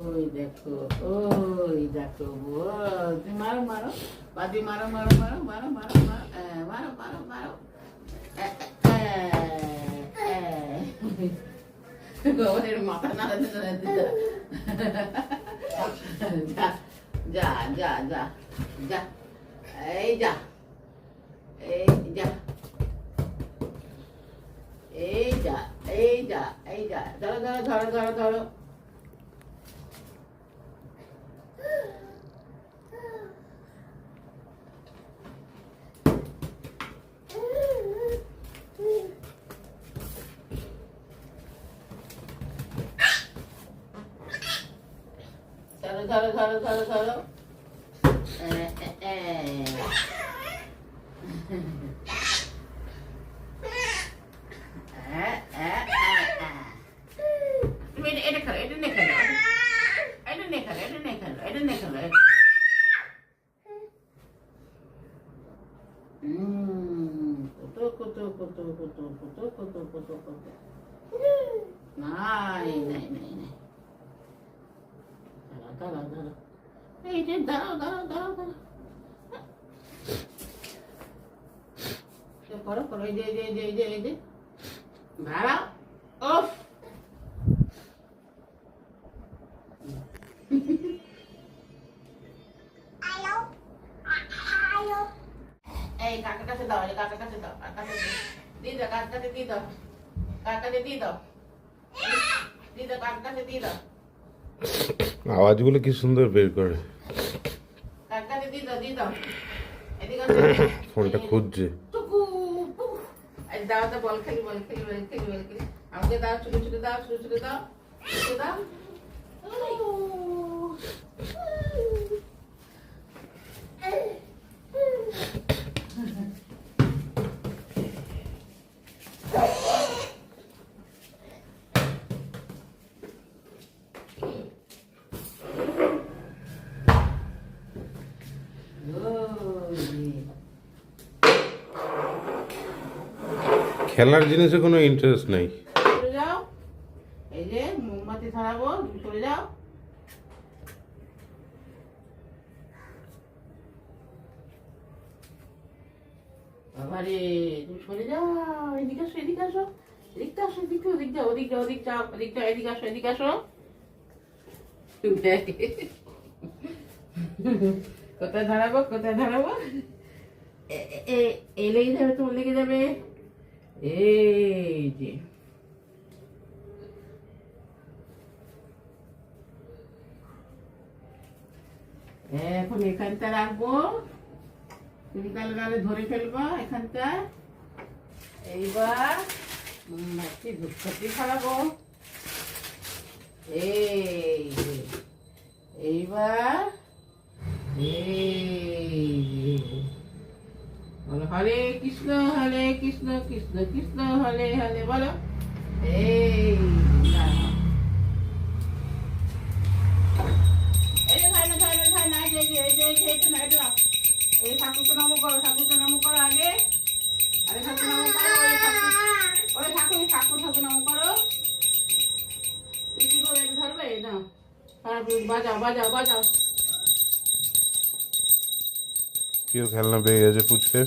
ওই দেখো, ওই দেখো, তুমি মারো মারো, বাদি মারো মারো মারো মারো মারো মারো মারো মারো মারো মাথা নাড়াতে নাড়াতে যা যা যা যা এই যা এই যা এই যা এই যা এই যা ধরো ধরো ধরো ধরো ধরো ধরো ধরো ধরো ধরো তুমি এটা খেলো, এটা নিয়ে খেলো, এটা নিয়ে খেলো, এটা নিয়ে খেলো, এটা নিয়ে খেলো। কত কত কত কত কত কত কত কত নাই নাই নাই নাই দাঁড়াও দাঁড়াও এই যে দাঁড়াও দাঁড়াও দাঁড়াও দাঁড়াও করো করো এই যে এই যে এই যে এই যে এই যে দাঁড়াও ওফ এই কাকার কাছে দাও, এই কাকার কাছে দাও, কাকার কাছে দিয়ে দাও, কাকার কাছে দিয়ে দাও, কাকার কাছে দিয়ে দাও, দিয়ে দাও, কাকার কাছে দিয়ে দাও। আওয়াজগুলো কি সুন্দর বের করে। কাকার কাছে দিয়ে দাও, দিয়ে দাও। এদিকে ফোনটা খুঁজছে। দাও তো বল খেলি বল খেলি বল খেলি বল খেলি আমাকে দাও, ছুটে ছুটে দাও, ছুটে ছুটে দাও, ছুটে দাও। খেলার জিনিসে কোনো ইন্টারেস্ট নাই। চলে যাও, এই যে মোমবাতি ধরাবো, চলে যাও। বাবারে তুমি সরে যাও, এদিকে আসো, এদিকে আসো, এদিকটা আসো, এদিকে ওদিক যাও, ওদিক যাও, ওদিক যাও, ওদিক যাও, এদিকে আসো, এদিকে আসো। কোথায় ধরাবো, কোথায় ধরাবো? এই লেগে যাবে, তোমার লেগে যাবে। এই যে এখন এখানটা রাখবো, তুমি কালে গালে ধরে ফেলবো এখানটা। এইবার মোমবাতি ধূপকাঠি খাওয়াবো। এইবার বলো হরে কৃষ্ণ কৃষ্ণ কৃষ্ণ হরে হরে বলো। এই ঠাকুরকে নাম করো, ঠাকুরকে নাম করো আগে। আরে ঠাকুর নাম করো, ওরে ঠাকুর ঠাকুর ঠাকুর নাম করো। তুমি কি করবে, ধরবে না? বাজাও বাজাও বাজাও। কেউ খেলনা পেয়ে গেছে পুচকে।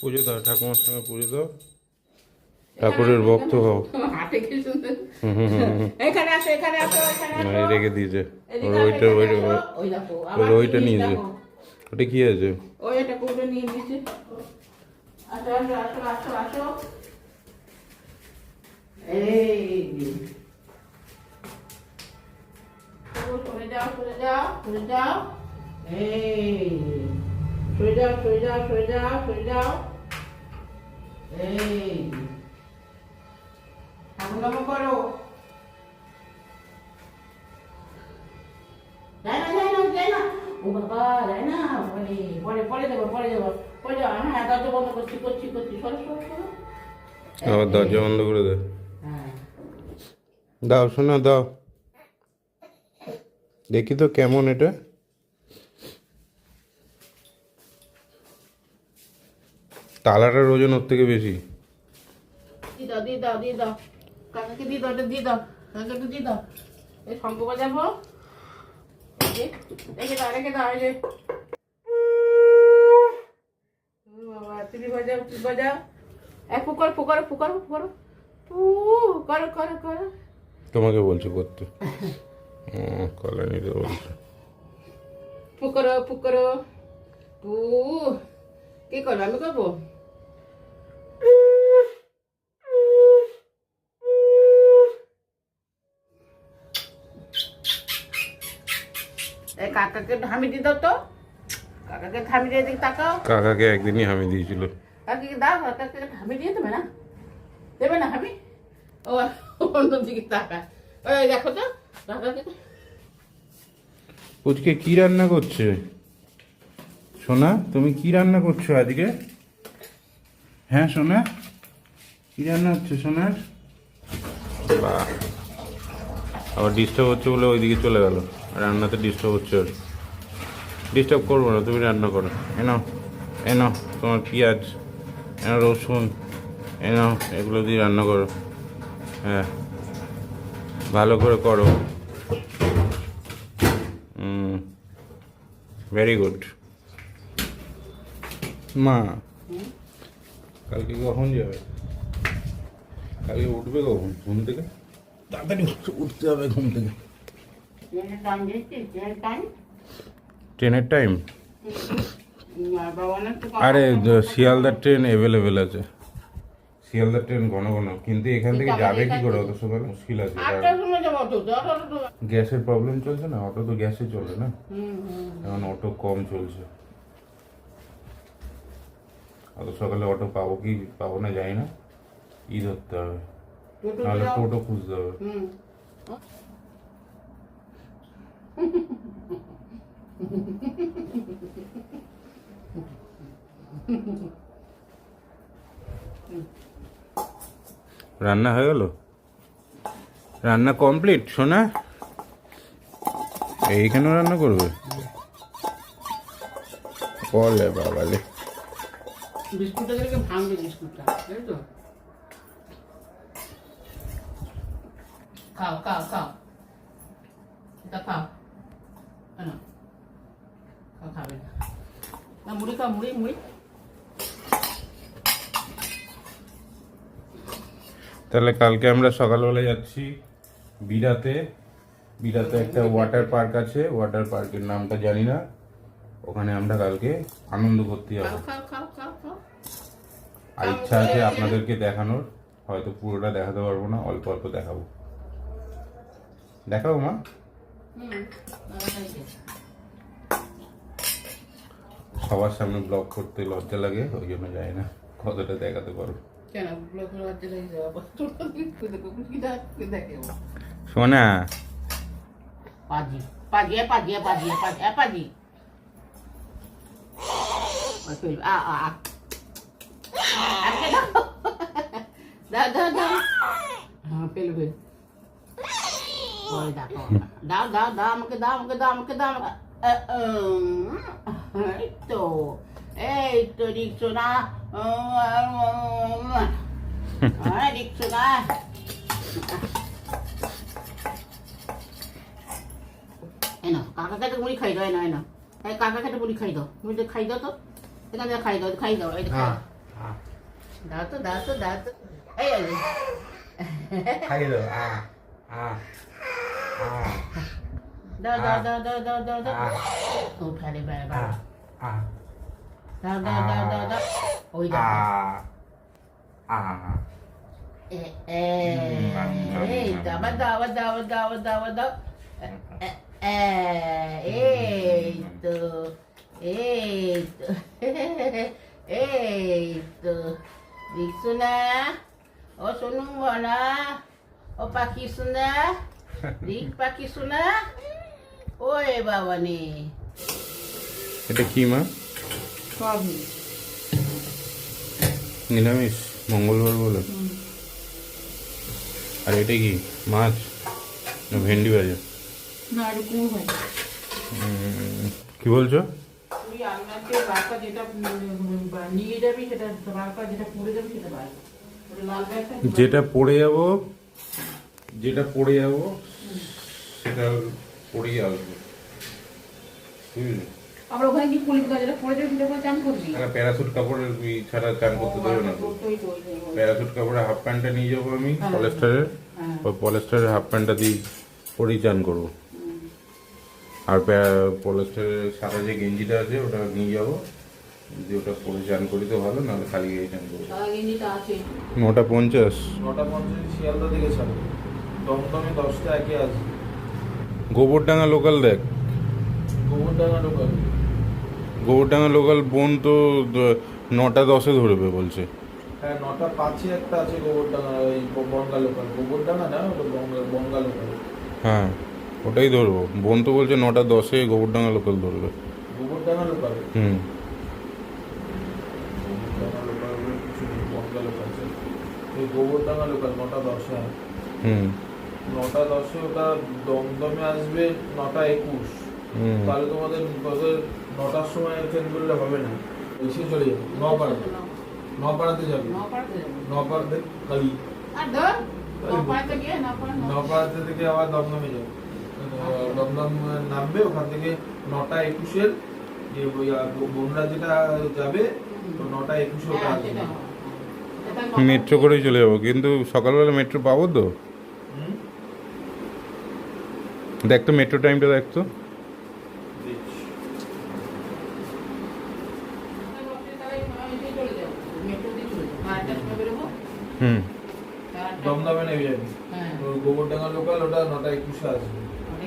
পুজো দাও, ঠাকুমার সঙ্গে পুজো দাও, ঠাকুরের ভক্ত হও। রেখে দিয়েছে ওইটা নিয়ে যে ওটা কি আছে, ওইটা করে নিয়ে দিয়েছে। আসো আসো আসো আসো আসো। এই সরে যাও সরে যাও সরে যাও। এই সরে যাও সরে যাও সরে যাও সরে যাও। এই ঠাকুর নাম করো। যায় না যায় না যায় না, ও বাবা যায় না, পরে পরে দেবো পরে দেবো পরে যাবো। হ্যাঁ দরজা বন্ধ করছি করছি করছি, সরো সরো সরো। আবার দরজা বন্ধ করে দে। হ্যাঁ দাও শোনা দাও। দেখি তো কেমন এটা। তালাটার ওজন ওর থেকে বেশি। দিয়ে দাও দিয়ে দাও দিয়ে দাও, কাকাকে দিয়ে দাও, এটা দিয়ে দাও, কাকাকে একটু দিয়ে দাও। এই শঙ্খ বাজাবো, রেখে দাও রেখে দাও। এই যে ও বাবা, তুমি বাজাও তুমি বাজাও। এক ফুকর ফুকর ফুকর ফুকর করো করো করো। তোমাকে বলছি করতে। কল্যাণীকে বলছে ফুকরো ফুকরো পু। কি করবো, আমি করবো? এই কাকাকে হামি দিয়ে দাও তো, কাকাকে হামি দিয়ে দিকে তাকাও। কাকাকে একদিনই হামি দিয়েছিল। কাকাকে দাও, কাকাকে হামি দিয়ে দেবে না, দেবে না হামি? ও অন্য দিকে তাকা, ওই দেখো তো কাকাকে। আজকে কি রান্না করছে সোনা? তুমি কি রান্না করছো আজকে? হ্যাঁ সোনা, কি রান্না হচ্ছে সোনার? বাহ, আবার ডিস্টার্ব হচ্ছে বলে ওইদিকে চলে গেল। রান্নাতে ডিস্টার্ব হচ্ছে ওর। ডিস্টার্ব করবো না, তুমি রান্না করো। এনাও এনাও তোমার পেঁয়াজ, এনাও রসুন, এনাও এগুলো দিয়ে রান্না করো। হ্যাঁ, ভালো করে করো। Very good. মা কালকে কখন যাবে? কালকে উঠবে কখন ঘুম থেকে? তাড়াতাড়ি উঠতে হবে ঘুম থেকে। ট্রেনের টাইম? আরে শিয়ালদার ট্রেন অ্যাভেলেবেল আছে, শিয়ালদার ট্রেন ঘন ঘন, কিন্তু এখান থেকে যাবে কি করে অত সকালে? মুশকিল আছে। গ্যাসের প্রবলেম চলছে না, অটো তো গ্যাসে চলে না, এখন অটো কম চলছে। অত সকালে অটো পাবো কি পাবো না জানি না, ই ধরতে হবে, নাহলে টোটো খুঁজতে হবে। রান্না হয়ে গেল? রান্না কমপ্লিট সোনা? এইখানেও রান্না করবে? বলে বাবালে। বিস্কুটটা থেকে ভাঙবে, বিস্কুটটা তাই তো। খাও খাও খাও, এটা খাও। কেন খাও, খাবে না? মুড়ি খাও, মুড়ি মুড়ি। তাহলে কালকে আমরা সকালবেলা যাচ্ছি বিরাতে। বিরাতে একটা ওয়াটার পার্ক আছে, ওয়াটার পার্কের নামটা জানি না, ওখানে আমরা কালকে আনন্দ করতে যাবো। আর ইচ্ছা আছে আপনাদেরকে দেখানোর, হয়তো পুরোটা দেখাতে পারবো না, অল্প অল্প দেখাবো। দেখাবো মা? সবার সামনে ব্লগ করতে লজ্জা লাগে, ওই জন্য যাই না, কতটা দেখাতে পারবো। সোনা পাজি পাজি পাজি পাজি পাজি পাজি। দাও দাও দাও, হ্যাঁ ফেলবে। ওই দেখো, দাও দাও দাও, আমাকে দাও আমাকে দাও আমাকে দাও। এই তো এই তো রিক্সো না, রিক্সো না। এনো কাকাকে তো মুড়ি খাই দাও, এনো এনো, এই কাকাকে তো মুড়ি খাই দাও, মুড়ি খাই দাও তো, এখান থেকে খাই দাও খাই দাও। এই দাও তো দাও তো দাও তো, এই খাই দাও। দাও দাও দাও দাও দাও দাও দাও। ও ফেলে বেড়া, দাও দাও দাও দাও দাও। ওই দাও এই দাও দাও দাও দাও দাও দাও। এই তো এই তো এই তো দেখছো না? ও সোনু বলা, ও পাখি শোনা, রিক পাখি শোনা। ওই বাবা নে, এটা কি মা? সবই নিরামিষ, মঙ্গলবার বলে। আর এটা কি মাছ না ভেন্ডি ভাজা? না আর কুমড়ো ভাজা। কি বলছো? তুই আলনাতে বারকা যেটা নিয়ে যাবি সেটা বারকা যেটা পড়ে যাবে সেটা বার। ওটা লাল ব্যাগটা যেটা পড়ে যাব সেটা পড়েই আসবে, বুঝলি? আমরা ওখানে কি কলিকা যেটা পড়ে যাবে সেটা করে চান করবি। একটা প্যারাসুট কাপড়ের ছাড়া চান করতে দেবে না তো। প্যারাসুট কাপড়ের হাফ প্যান্টটা নিয়ে যাবো আমি পলিস্টারের, ওই পলিস্টারের হাফ প্যান্টটা দিয়ে পরেই চান করবো। আর পলিস্টারের সাদা যে গেঞ্জিটা আছে ওটা নিয়ে যাবো, যদি ওটা পরে চান করি তো ভালো, নাহলে খালি গায়ে চান করবো। 9:50। 9:50 শিয়ালদা থেকে ছাড়বে, দমদমে 10টা একে আসবে। গোবরডাঙ্গা লোকাল দেখ, গোবরডাঙ্গা লোকাল। গোবরডাঙ্গা লোকাল বোন তো 9:10 ধরবে বলছে। হ্যাঁ 9:05 একটা আছে গোবরডাঙ্গা, ওই বনগা লোকাল। গোবরডাঙ্গা না, ওটা বনগা লোকাল। হ্যাঁ ওটাই ধরবো, বোন তো বলছে 9:10 গোবরডাঙ্গা লোকাল ধরবে। গোবরডাঙ্গা লোকাল, হুম। গোবরডাঙ্গা লোকাল বলে কিছু নেই, বনগা লোকাল আছে। ওই গোবরডাঙ্গা লোকাল 9:10। হ্যাঁ হুম 9:10 ওটা দমদমে আসবে 9:21। হুম। তাহলে তোমাদের 9টার সময় ট্রেন করলে হবে না, এসে চলে যাবে নপাড়াতে। নপাড়াতে যাবে, নপাড়াতে খালি নপাড়াতে থেকে আবার দমদমে যাবে। দমদম নামবে, ওখান থেকে 9:21 যে বোনরা যেটা যাবে, তো 9:21 ওটা আসবে। মেট্রো করেই চলে যাবো, কিন্তু সকালবেলা মেট্রো পাবো তো? হুম? দেখ তো মেট্রো টাইমটা দেখ তো। হুম। দমদমে নেমে যাবি, তো গোবরডাঙ্গা লোকাল ওটা 9:21 আসবে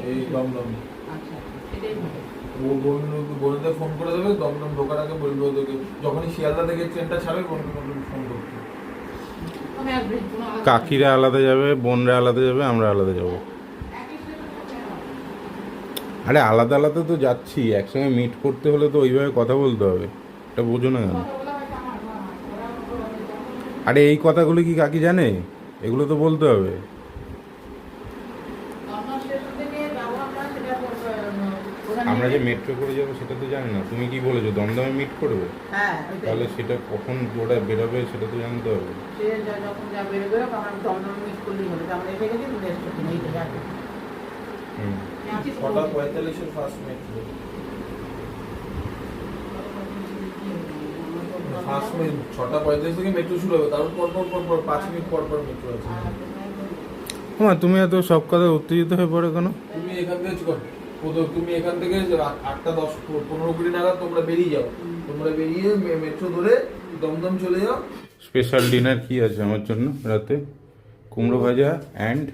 এই দমদমে। বোনদের ফোন করে দেবে, দমদম ঢোকার আগে বলবে ওদেরকে, যখনই শিয়ালদা থেকে ট্রেনটা ছাড়বে বোনকে ফোন করতে। কাকিরা আলাদা যাবে, বোনরা আলাদা যাবে, আমরা আলাদা যাব। আরে আলাদা আলাদা তো যাচ্ছি, একসঙ্গে মিট করতে হলে তো ওইভাবে কথা বলতে হবে, এটা বোঝো না কেন? আরে এই কথাগুলো কি কাকি জানে? এগুলো তো বলতে হবে। আমরা যে মেট্রো করে যাবো সেটা তো জানি না, তুমি কি বলেছো দমদমে মিট করবে? তাহলে সেটা কখন ওটা বেরোবে সেটা তো জানতে হবে। হুম। 6:45 ফার্স্ট মেট্রো, ফার্স্ট মেট্রো 6:45 থেকে মেট্রো শুরু হবে, তারপর পর 5 মিনিট পর মেট্রো আছে। তুমি এত সব কথা উত্তেজিত হয়ে পড়ে কেন? তুমি এখান থেকে তুমি এখান থেকে 8:10-15 নাগাদ তোমরা বেরিয়ে যাও, তোমরা বেরিয়ে মেট্রো ধরে দমদম চলে যাও। স্পেশাল ডিনার কি আছে আমার জন্য রাতে? কুমড়ো ভাজা অ্যান্ড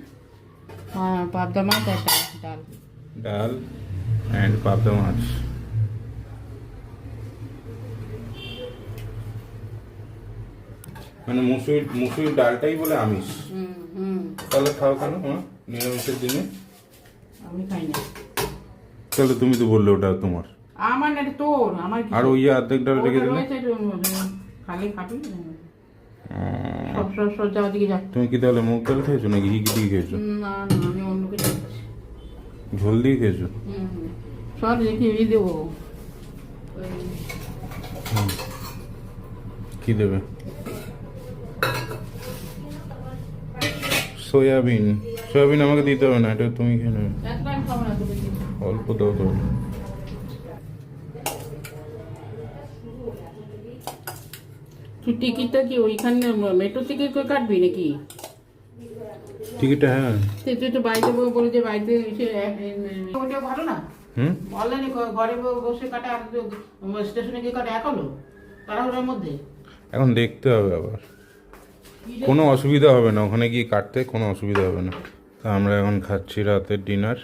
পাবদা মাছ আর ডাল। ডাল অ্যান্ড পাবদা মাছ। মানে মুসুরির ডালটাই বলে আমিষ। তাহলে খাও কেন নিরামিষের দিনে? আমি খাই না। তাহলে তুমি তো বললে ওটা তোমার। আমার না, তোর। আমার আর ওই অর্ধেক ডাল রেখে দিলে খালি খাবি সব যাওয়ার দিকে যা। তুমি কি তাহলে মুগ ডাল খেয়েছো নাকি ঘি দিয়ে খেয়েছো? না আমি অন্য কিছু খাচ্ছি। ঝোল দিয়ে খেয়েছো? সব রেখে দেবো। কি দেবে? সয়াবিন আমাকে দিতে হবে না, এটা তুমি খেয়ে নেবে। অল্প দাও তো। তুই টিকিটটা কি ওইখানে মেট্রো টিকিট করে কাটবি নাকি? টিকিটটা হ্যাঁ। তুই তো বাড়িতে বলে যে বাড়িতে এসে ভালো না। অনলাইনে ঘরে বসে কাটা, স্টেশনে গিয়ে কাটা এক হলো তাড়াহুড়োর মধ্যে। এখন দেখতে হবে আবার, কোনো অসুবিধা হবে না ওখানে গিয়ে কাটতে, কোনো অসুবিধা হবে না। তা আমরা এখন খাচ্ছি রাতের ডিনার।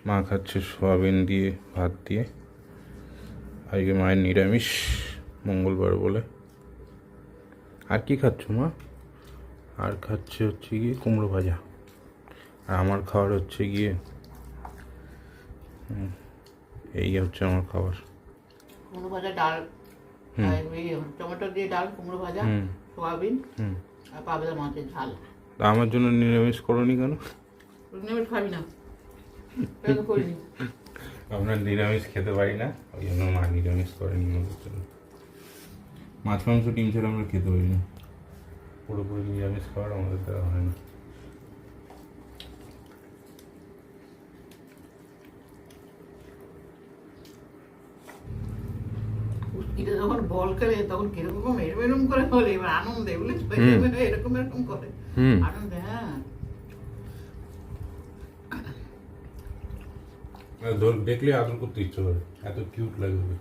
মা খাচ্ছে সোয়াবিন দিয়ে ভাত দিয়ে, আজকে মায়ের নিরামিষ, মঙ্গলবার বলে। আর কি খাচ্ছ মা? আর খাচ্ছে হচ্ছে গিয়ে কুমড়ো ভাজা, আর আমার খাবার হচ্ছে গিয়ে এই হচ্ছে আমার খাবার। কুমড়ো ভাজা, ডাল, টমেটো দিয়ে ডাল, কুমড়ো ভাজা, সোয়াবিন আর পাবদা মাছের ঝাল। তা আমার জন্য নিরামিষ করনি কেন? নিরামিষ খাবি না? তোকে করিনি। আমরা নিরামিষ খেতে পারি না, ওই জন্য মা নিরামিষ করেন আমাদের জন্য। মাছ মাংস ডিম ছাড়া আমরা খেতে পারি না, পুরোপুরি নিরামিষ খাবার আমাদের দ্বারা হয় না। কুস্তিটা যখন বল খেলে তখন কিরকম এরম এরম করে বলে, এবার আনন্দে বুঝলি তো? এরকম এরকম করে আনন্দে। হ্যাঁ, দেখলে আদর করতে ইচ্ছে করে, এত কিউট লাগে ওকে।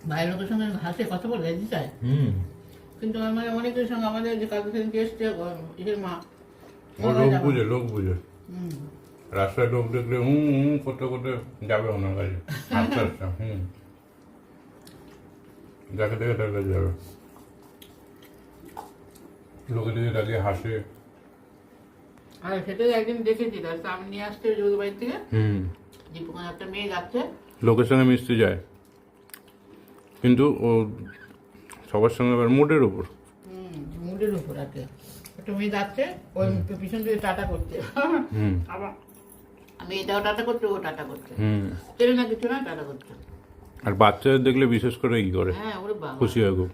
বাইরের লোকের সঙ্গে হাসে কথা বলে যেতে চায়, কিন্তু আমার অনেকের সঙ্গে আমাদের যে কালকে সেদিনকে এসছে ইসের মা, ও লোক বুঝে রাস্তায় লোক দেখলে করতে করতে যাবে ওনার কাছে, আস্তে আস্তে যাকে দেখে তার কাছে যাবে, লোকে দেখে তাকে হাসে। আর সেটাই একদিন দেখেছি, তার সামনে নিয়ে আসছে ওদের বাড়ি থেকে, দীপকান একটা মেয়ে যাচ্ছে, লোকের সঙ্গে মিশতে যায়, কিন্তু ও সবার সঙ্গে আবার মুডের উপর। মুডের উপর আছে। একটা মেয়ে যাচ্ছে, ওই পিছন থেকে টাটা করছে, আবার মেয়েটাও টাটা করছে, ও টাটা করছে, চেনে না কিছু না, টাটা করছে। আর বাচ্চাদের দেখলে বিশেষ করে কি করে, হ্যাঁ, ওরে বাবা, খুশি হয় খুব।